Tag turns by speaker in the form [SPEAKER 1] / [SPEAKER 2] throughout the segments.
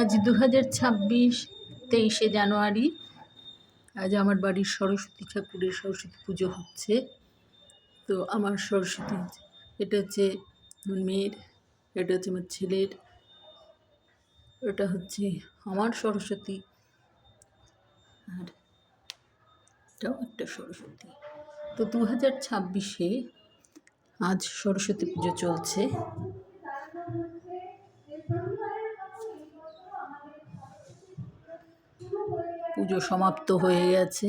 [SPEAKER 1] আজ 2026 23শে জানুয়ারি। আজ আমার বাড়ির সরস্বতী ঠাকুরের সরস্বতী পুজো হচ্ছে। তো আমার সরস্বতী, এটা হচ্ছে আমার মেয়ের, এটা হচ্ছে আমার ছেলের, এটা হচ্ছে আমার সরস্বতী, আর এটাও একটা সরস্বতী। তো 2026-এ আজ সরস্বতী পুজো চলছে। পুজো সমাপ্ত হয়ে গেছে।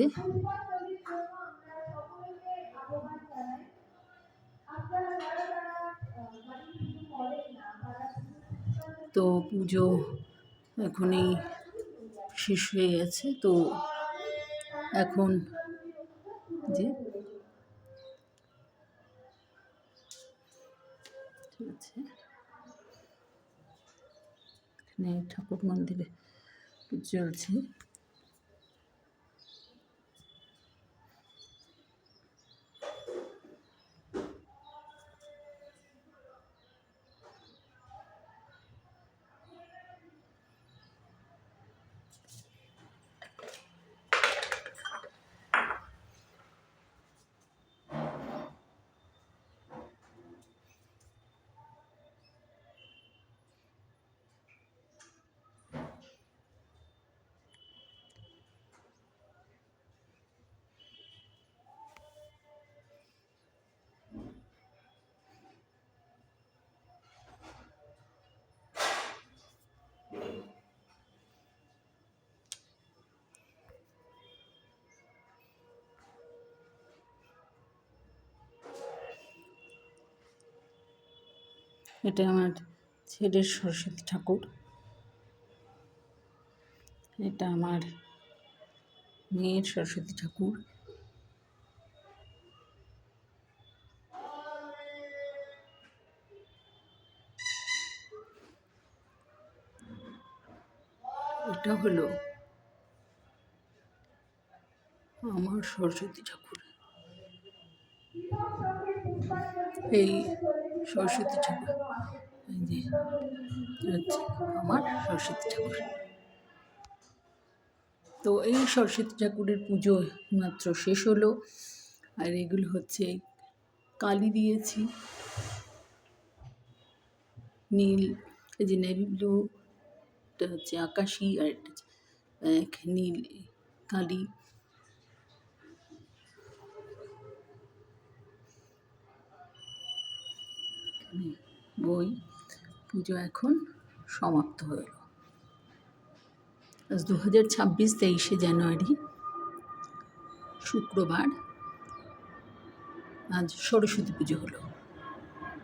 [SPEAKER 1] তো পুজো এখনই শেষ হয়ে গেছে। তো এখন যে ঠিক আছে, এখানে ঠাকুর মন্দিরে চলছে। এটা আমার ছেলের সরস্বতী ঠাকুর, এটা আমার মেয়ের সরস্বতী ঠাকুর। এটা হলো আমার সরস্বতী ঠাকুর। এই সরস্বতী ঠাকুর, এই যে হচ্ছে আমার সরস্বতী ঠাকুর। তো এই সরস্বতী ঠাকুরের পুজো মাত্র শেষ হলো। আর এগুলো হচ্ছে কালি দিয়েছি, নীল, এই যে নেভি ব্লু, এটা হচ্ছে আকাশি, আর এটা নীল কালি। বই পুজো এখন সমাপ্ত হলো। আজ 2026 23শে জানুয়ারি, শুক্রবার, আজ সরস্বতী পুজো হলো।